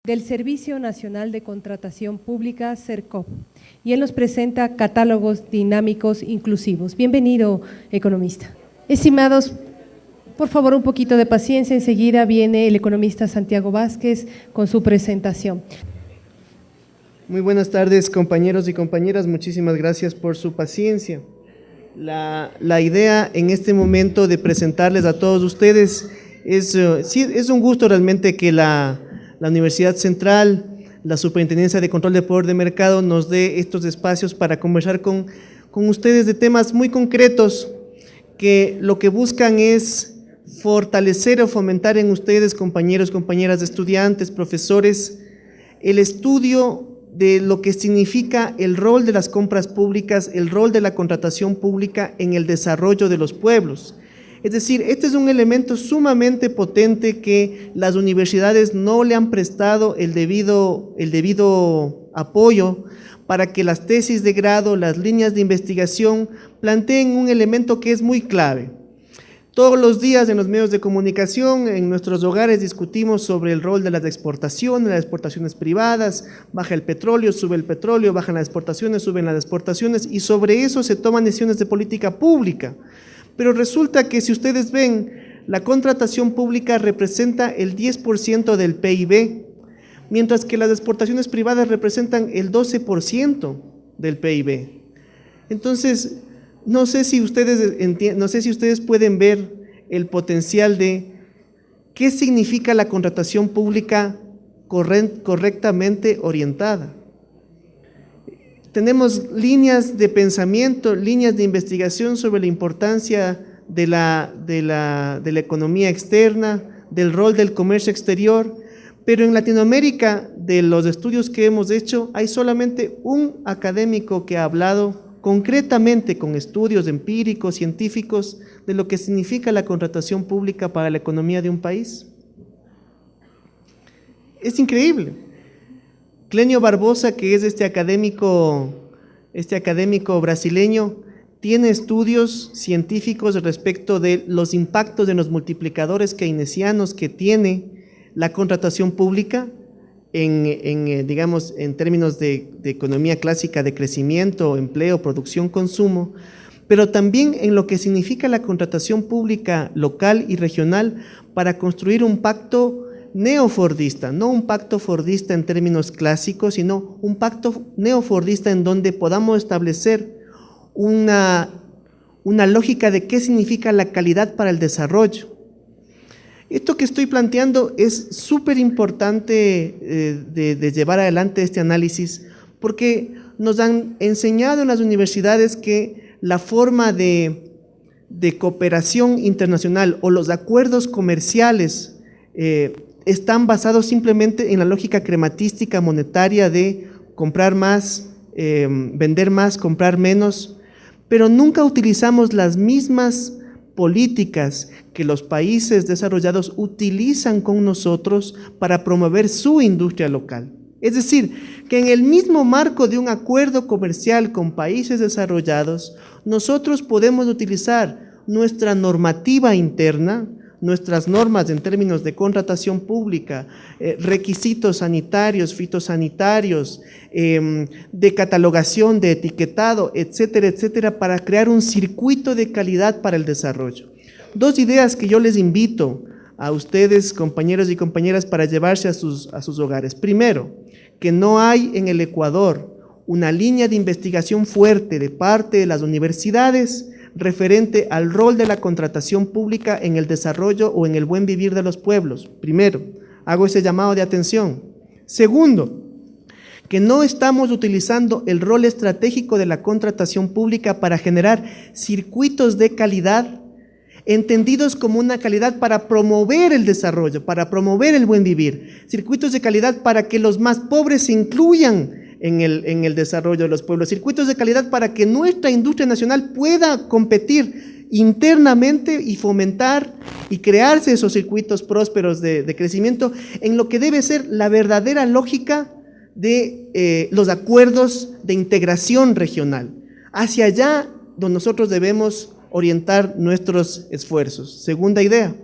del Servicio Nacional de Contratación Pública, SERCOP, y él nos presenta catálogos dinámicos inclusivos. Bienvenido, economista. Estimados, por favor, un poquito de paciencia, enseguida viene el economista Santiago Vázquez con su presentación. Muy buenas tardes, compañeros y compañeras, muchísimas gracias por su paciencia. La idea en este momento de presentarles a todos ustedes es un gusto realmente que la Universidad Central, la Superintendencia de Control de Poder de Mercado nos dé estos espacios para conversar con ustedes de temas muy concretos que lo que buscan es fortalecer o fomentar en ustedes, compañeros, compañeras, estudiantes, profesores, el estudio de lo que significa el rol de las compras públicas, el rol de la contratación pública en el desarrollo de los pueblos. Es decir, este es un elemento sumamente potente que las universidades no le han prestado el debido apoyo para que las tesis de grado, las líneas de investigación planteen un elemento que es muy clave. Todos los días en los medios de comunicación, en nuestros hogares discutimos sobre el rol de las exportaciones privadas, baja el petróleo, sube el petróleo, bajan las exportaciones, suben las exportaciones y sobre eso se toman decisiones de política pública. Pero resulta que si ustedes ven, la contratación pública representa el 10% del PIB, mientras que las exportaciones privadas representan el 12% del PIB. Entonces, no sé si ustedes pueden ver el potencial de qué significa la contratación pública correctamente orientada. Tenemos líneas de pensamiento, líneas de investigación sobre la importancia de la economía externa, del rol del comercio exterior, pero en Latinoamérica, de los estudios que hemos hecho, hay solamente un académico que ha hablado concretamente con estudios empíricos, científicos, de lo que significa la contratación pública para la economía de un país. Es increíble. Clenio Barbosa, que es este académico brasileño, tiene estudios científicos respecto de los impactos de los multiplicadores keynesianos que tiene la contratación pública en términos de economía clásica de crecimiento, empleo, producción, consumo, pero también en lo que significa la contratación pública local y regional para construir un pacto neofordista, no un pacto fordista en términos clásicos, sino un pacto neofordista en donde podamos establecer una lógica de qué significa la calidad para el desarrollo. Esto que estoy planteando es súper importante de llevar adelante este análisis porque nos han enseñado en las universidades que la forma de cooperación internacional o los acuerdos comerciales están basados simplemente en la lógica crematística monetaria de comprar más, vender más, comprar menos, pero nunca utilizamos las mismas políticas que los países desarrollados utilizan con nosotros para promover su industria local. Es decir, que en el mismo marco de un acuerdo comercial con países desarrollados, nosotros podemos utilizar nuestra normativa interna, nuestras normas en términos de contratación pública, requisitos sanitarios, fitosanitarios, de catalogación, de etiquetado, etcétera, etcétera, para crear un circuito de calidad para el desarrollo. Dos ideas que yo les invito a ustedes, compañeros y compañeras, para llevarse a sus hogares. Primero, que no hay en el Ecuador una línea de investigación fuerte de parte de las universidades referente al rol de la contratación pública en el desarrollo o en el buen vivir de los pueblos. Primero, hago ese llamado de atención. Segundo, que no estamos utilizando el rol estratégico de la contratación pública para generar circuitos de calidad, entendidos como una calidad para promover el desarrollo, para promover el buen vivir, circuitos de calidad para que los más pobres se incluyan en el desarrollo de los pueblos, circuitos de calidad para que nuestra industria nacional pueda competir internamente y fomentar y crearse esos circuitos prósperos de crecimiento en lo que debe ser la verdadera lógica de los acuerdos de integración regional. Hacia allá donde nosotros debemos orientar nuestros esfuerzos. Segunda idea.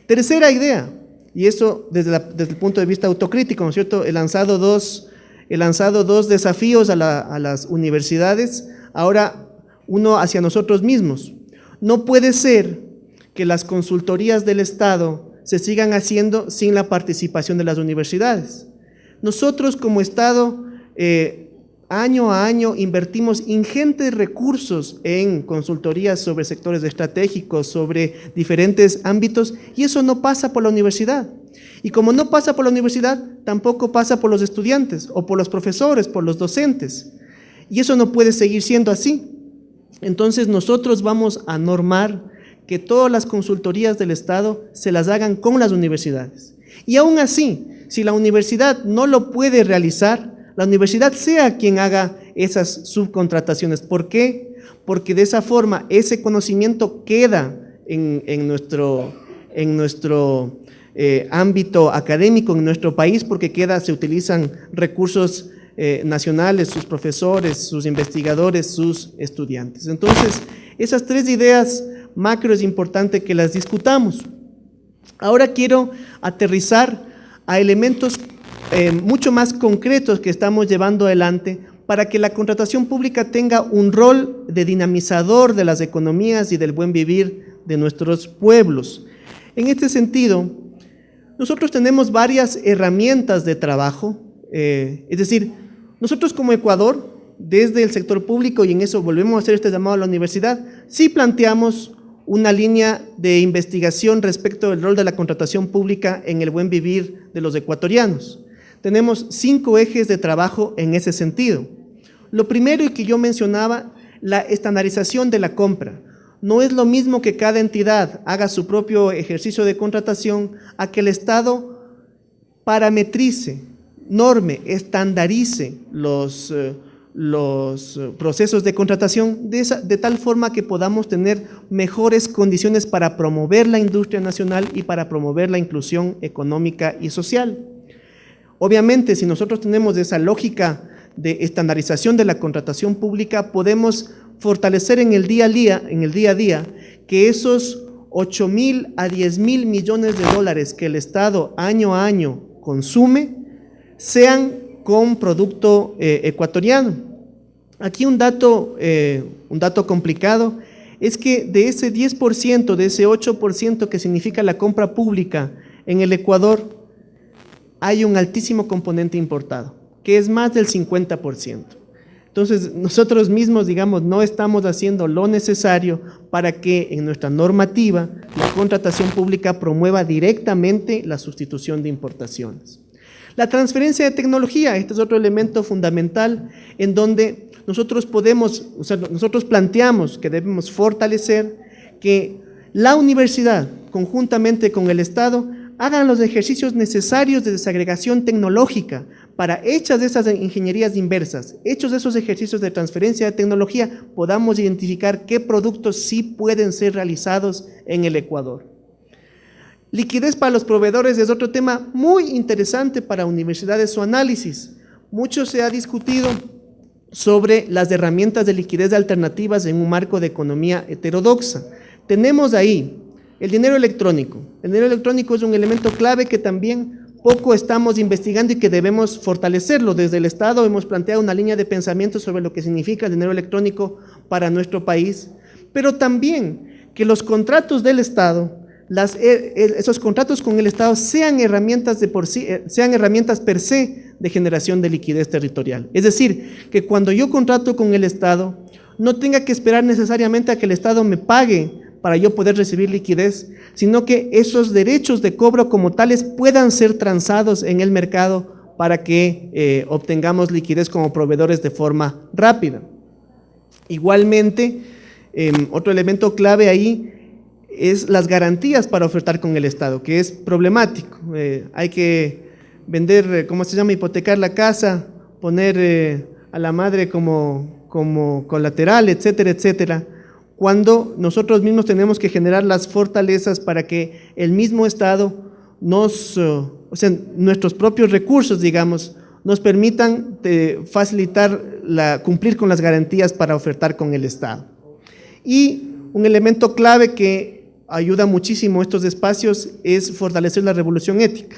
Tercera idea, Y eso desde el punto de vista autocrítico, ¿no es cierto? He lanzado dos desafíos a las universidades, ahora uno hacia nosotros mismos. No puede ser que las consultorías del Estado se sigan haciendo sin la participación de las universidades. Nosotros como Estado, año a año invertimos ingentes recursos en consultorías sobre sectores estratégicos, sobre diferentes ámbitos, y eso no pasa por la universidad. Y como no pasa por la universidad, tampoco pasa por los estudiantes, o por los profesores, por los docentes. Y eso no puede seguir siendo así. Entonces nosotros vamos a normar que todas las consultorías del Estado se las hagan con las universidades. Y aún así, si la universidad no lo puede realizar, la universidad sea quien haga esas subcontrataciones. ¿Por qué? Porque de esa forma ese conocimiento queda en nuestro ámbito académico, en nuestro país, porque se utilizan recursos nacionales, sus profesores, sus investigadores, sus estudiantes. Entonces, esas tres ideas macro es importante que las discutamos. Ahora quiero aterrizar a elementos mucho más concretos que estamos llevando adelante para que la contratación pública tenga un rol de dinamizador de las economías y del buen vivir de nuestros pueblos. En este sentido, nosotros tenemos varias herramientas de trabajo, es decir, nosotros como Ecuador, desde el sector público, y en eso volvemos a hacer este llamado a la universidad, sí planteamos una línea de investigación respecto del rol de la contratación pública en el buen vivir de los ecuatorianos. Tenemos 5 ejes de trabajo en ese sentido. Lo primero, y que yo mencionaba, la estandarización de la compra. No es lo mismo que cada entidad haga su propio ejercicio de contratación a que el Estado parametrice, norme, estandarice los procesos de contratación de tal forma que podamos tener mejores condiciones para promover la industria nacional y para promover la inclusión económica y social. Obviamente, si nosotros tenemos esa lógica de estandarización de la contratación pública, podemos fortalecer en el día a día, que esos 8.000 a 10.000 millones de dólares que el Estado año a año consume, sean con producto ecuatoriano. Aquí un dato complicado es que de ese 10%, de ese 8% que significa la compra pública en el Ecuador, hay un altísimo componente importado, que es más del 50%. Entonces, nosotros mismos, digamos, no estamos haciendo lo necesario para que en nuestra normativa la contratación pública promueva directamente la sustitución de importaciones. La transferencia de tecnología, este es otro elemento fundamental en donde nosotros planteamos que debemos fortalecer que la universidad, conjuntamente con el Estado, hagan los ejercicios necesarios de desagregación tecnológica para, hechas esas ingenierías inversas, hechos esos ejercicios de transferencia de tecnología, podamos identificar qué productos sí pueden ser realizados en el Ecuador. Liquidez para los proveedores es otro tema muy interesante para universidades, su análisis. Mucho se ha discutido sobre las herramientas de liquidez alternativas en un marco de economía heterodoxa. Tenemos ahí el dinero electrónico. El dinero electrónico es un elemento clave que también poco estamos investigando y que debemos fortalecerlo. Desde el Estado hemos planteado una línea de pensamiento sobre lo que significa el dinero electrónico para nuestro país, pero también que los contratos del Estado, esos contratos con el Estado sean herramientas per se de generación de liquidez territorial. Es decir, que cuando yo contrato con el Estado, no tenga que esperar necesariamente a que el Estado me pague para yo poder recibir liquidez, sino que esos derechos de cobro como tales puedan ser transados en el mercado para que obtengamos liquidez como proveedores de forma rápida. Igualmente, otro elemento clave ahí es las garantías para ofertar con el Estado, que es problemático. Hay que vender, hipotecar la casa, poner a la madre como colateral, etcétera, etcétera, cuando nosotros mismos tenemos que generar las fortalezas para que el mismo Estado nuestros propios recursos, digamos, nos permitan facilitar cumplir con las garantías para ofertar con el Estado. Y un elemento clave que ayuda muchísimo estos espacios es fortalecer la revolución ética.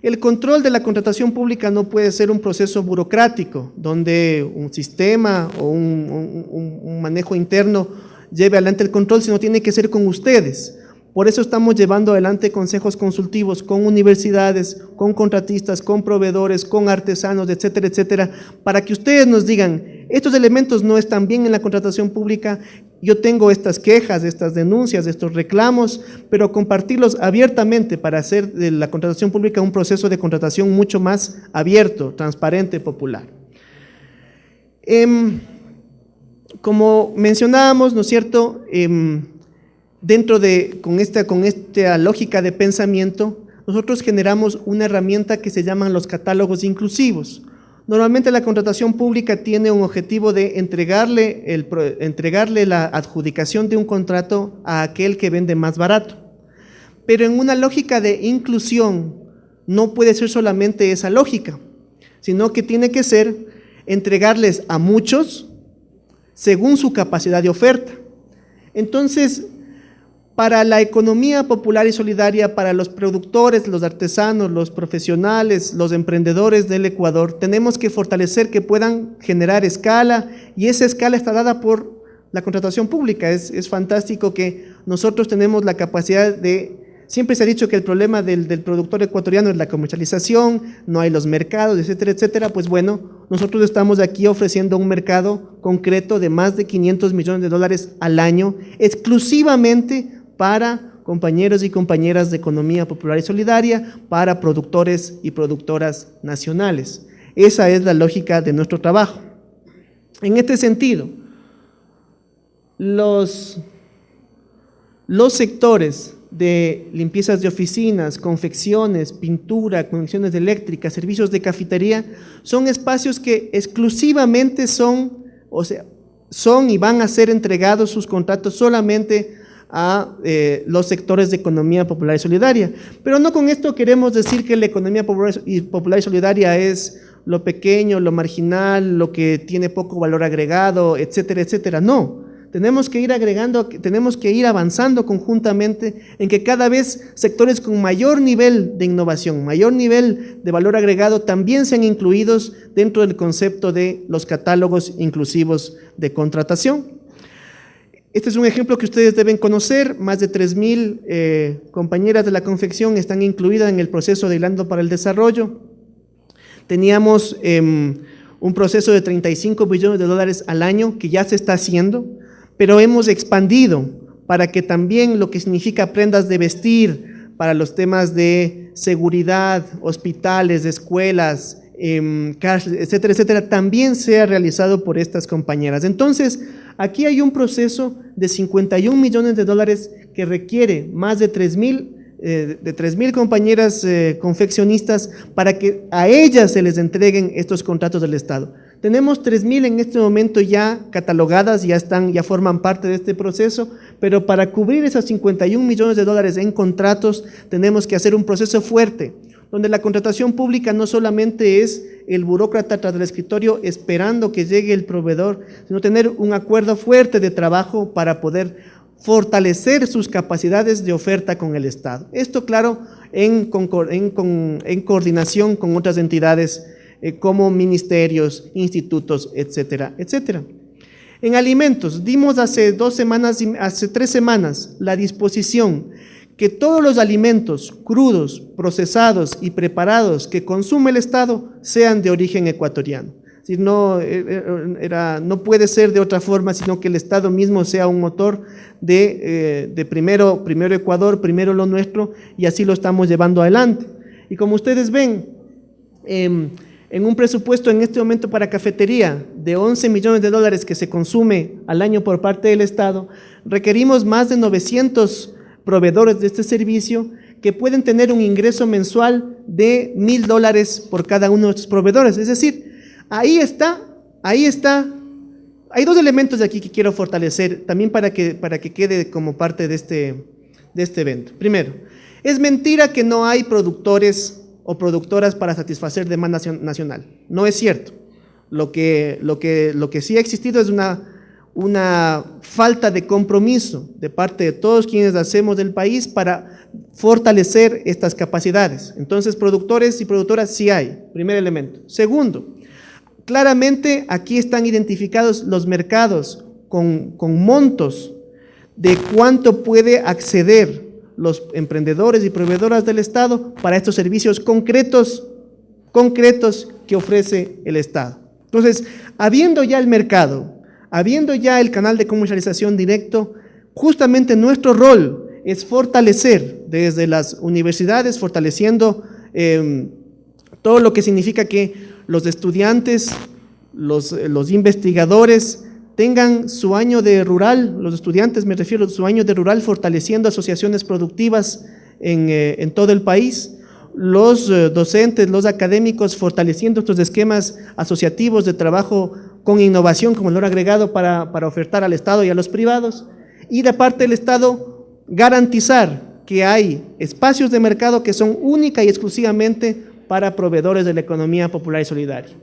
El control de la contratación pública no puede ser un proceso burocrático, donde un sistema o un manejo interno lleve adelante el control, sino tiene que ser con ustedes. Por eso estamos llevando adelante consejos consultivos con universidades, con contratistas, con proveedores, con artesanos, etcétera, etcétera, para que ustedes nos digan, estos elementos no están bien en la contratación pública, yo tengo estas quejas, estas denuncias, estos reclamos, pero compartirlos abiertamente para hacer de la contratación pública un proceso de contratación mucho más abierto, transparente, popular. Como mencionábamos, ¿no es cierto?, con esta lógica de pensamiento, nosotros generamos una herramienta que se llaman los catálogos inclusivos. Normalmente la contratación pública tiene un objetivo de entregarle la adjudicación de un contrato a aquel que vende más barato. Pero en una lógica de inclusión no puede ser solamente esa lógica, sino que tiene que ser entregarles a muchos según su capacidad de oferta. Entonces, para la economía popular y solidaria, para los productores, los artesanos, los profesionales, los emprendedores del Ecuador, tenemos que fortalecer que puedan generar escala, y esa escala está dada por la contratación pública. Es fantástico que nosotros tenemos la capacidad de… Siempre se ha dicho que el problema del productor ecuatoriano es la comercialización, no hay los mercados, etcétera, etcétera. Pues bueno, nosotros estamos aquí ofreciendo un mercado concreto de más de 500 millones de dólares al año, exclusivamente para compañeros y compañeras de economía popular y solidaria, para productores y productoras nacionales. Esa es la lógica de nuestro trabajo. En este sentido, los sectores de limpiezas de oficinas, confecciones, pintura, conexiones eléctricas, servicios de cafetería, son espacios que exclusivamente son y van a ser entregados sus contratos solamente a los sectores de economía popular y solidaria. Pero no con esto queremos decir que la economía popular y solidaria es lo pequeño, lo marginal, lo que tiene poco valor agregado, etcétera, etcétera. No, tenemos que ir agregando, tenemos que ir avanzando conjuntamente en que cada vez sectores con mayor nivel de innovación, mayor nivel de valor agregado también sean incluidos dentro del concepto de los catálogos inclusivos de contratación. Este es un ejemplo que ustedes deben conocer. Más de 3,000 compañeras de la confección están incluidas en el proceso de Hilando para el Desarrollo. Teníamos un proceso de 35 billones de dólares al año que ya se está haciendo, pero hemos expandido para que también lo que significa prendas de vestir para los temas de seguridad, hospitales, escuelas, cárceles, etcétera, etcétera, también sea realizado por estas compañeras. Entonces, aquí hay un proceso de 51 millones de dólares que requiere más de 3,000 compañeras confeccionistas para que a ellas se les entreguen estos contratos del Estado. Tenemos 3,000 en este momento ya catalogadas, ya forman parte de este proceso, pero para cubrir esos 51 millones de dólares en contratos tenemos que hacer un proceso fuerte, donde la contratación pública no solamente es el burócrata tras el escritorio esperando que llegue el proveedor, sino tener un acuerdo fuerte de trabajo para poder fortalecer sus capacidades de oferta con el Estado. Esto, claro, en coordinación con otras entidades como ministerios, institutos, etcétera, etcétera. En alimentos, dimos hace 3 semanas la disposición que todos los alimentos crudos, procesados y preparados que consume el Estado sean de origen ecuatoriano. Es decir, no puede ser de otra forma, sino que el Estado mismo sea un motor de primero Ecuador, primero lo nuestro, y así lo estamos llevando adelante. Y como ustedes ven, en un presupuesto en este momento para cafetería de 11 millones de dólares que se consume al año por parte del Estado, requerimos más de 900 proveedores de este servicio que pueden tener un ingreso mensual de $1,000 por cada uno de estos proveedores. Es decir, ahí está. Hay 2 elementos de aquí que quiero fortalecer también para que quede como parte de este evento. Primero, es mentira que no hay productores o productoras para satisfacer demanda nacional. No es cierto. Lo que sí ha existido es una falta de compromiso de parte de todos quienes hacemos del país para fortalecer estas capacidades. Entonces, productores y productoras sí hay, primer elemento. Segundo, claramente aquí están identificados los mercados con montos de cuánto puede acceder los emprendedores y proveedoras del Estado para estos servicios concretos que ofrece el Estado. Entonces, habiendo ya el mercado, habiendo ya el canal de comercialización directo, justamente nuestro rol es fortalecer desde las universidades, fortaleciendo todo lo que significa que los estudiantes, los investigadores tengan su año de rural, los estudiantes me refiero, su año de rural, fortaleciendo asociaciones productivas en todo el país, los docentes, los académicos, fortaleciendo estos esquemas asociativos de trabajo con innovación como valor agregado para ofertar al Estado y a los privados, y de parte del Estado garantizar que hay espacios de mercado que son única y exclusivamente para proveedores de la economía popular y solidaria.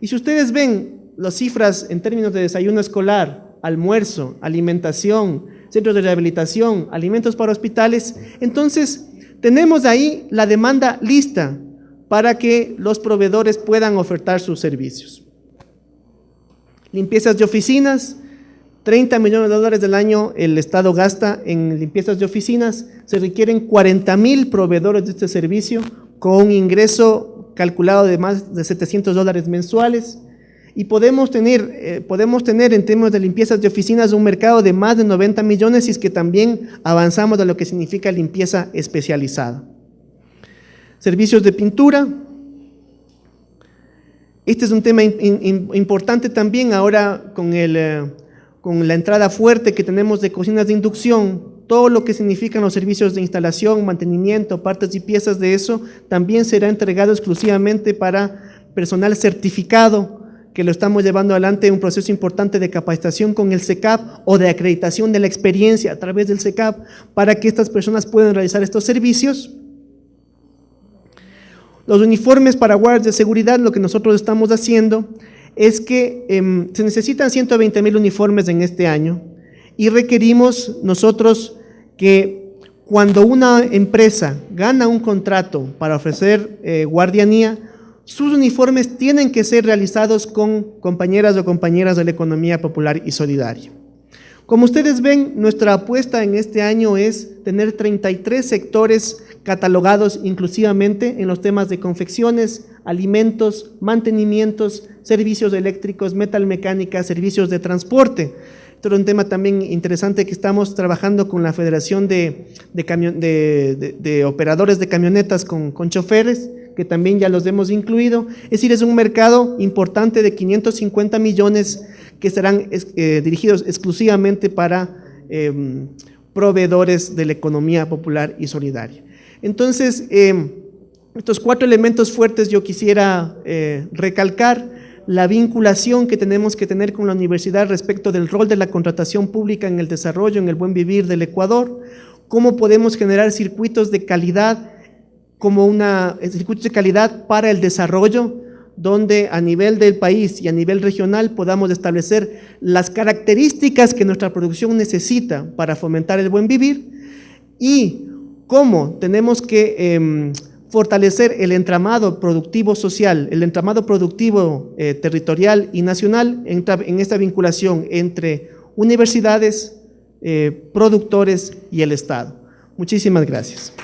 Y si ustedes ven las cifras en términos de desayuno escolar, almuerzo, alimentación, centros de rehabilitación, alimentos para hospitales, entonces tenemos ahí la demanda lista para que los proveedores puedan ofertar sus servicios. Limpiezas de oficinas, 30 millones de dólares del año el Estado gasta en limpiezas de oficinas, se requieren 40,000 proveedores de este servicio con un ingreso calculado de más de $700 mensuales y podemos tener en términos de limpiezas de oficinas un mercado de más de 90 millones si es que también avanzamos a lo que significa limpieza especializada. Servicios de pintura. Este es un tema importante también ahora con la entrada fuerte que tenemos de cocinas de inducción, todo lo que significan los servicios de instalación, mantenimiento, partes y piezas de eso, también será entregado exclusivamente para personal certificado, que lo estamos llevando adelante en un proceso importante de capacitación con el SECAP o de acreditación de la experiencia a través del SECAP para que estas personas puedan realizar estos servicios. Los uniformes para guardias de seguridad, lo que nosotros estamos haciendo es que se necesitan 120,000 uniformes en este año y requerimos nosotros que cuando una empresa gana un contrato para ofrecer guardianía, sus uniformes tienen que ser realizados con compañeras o compañeras de la economía popular y solidaria. Como ustedes ven, nuestra apuesta en este año es tener 33 sectores catalogados inclusivamente en los temas de confecciones, alimentos, mantenimientos, servicios eléctricos, metalmecánica, servicios de transporte. Esto era un tema también interesante que estamos trabajando con la Federación de Operadores de Camionetas con choferes, que también ya los hemos incluido. Es decir, es un mercado importante de 550 millones que serán dirigidos exclusivamente para proveedores de la economía popular y solidaria. Entonces, estos 4 elementos fuertes yo quisiera recalcar: la vinculación que tenemos que tener con la universidad respecto del rol de la contratación pública en el desarrollo, en el buen vivir del Ecuador, cómo podemos generar circuitos de calidad circuitos de calidad para el desarrollo, donde a nivel del país y a nivel regional podamos establecer las características que nuestra producción necesita para fomentar el buen vivir, y cómo tenemos que fortalecer el entramado productivo social, el entramado productivo territorial y nacional en esta vinculación entre universidades, productores y el Estado. Muchísimas gracias.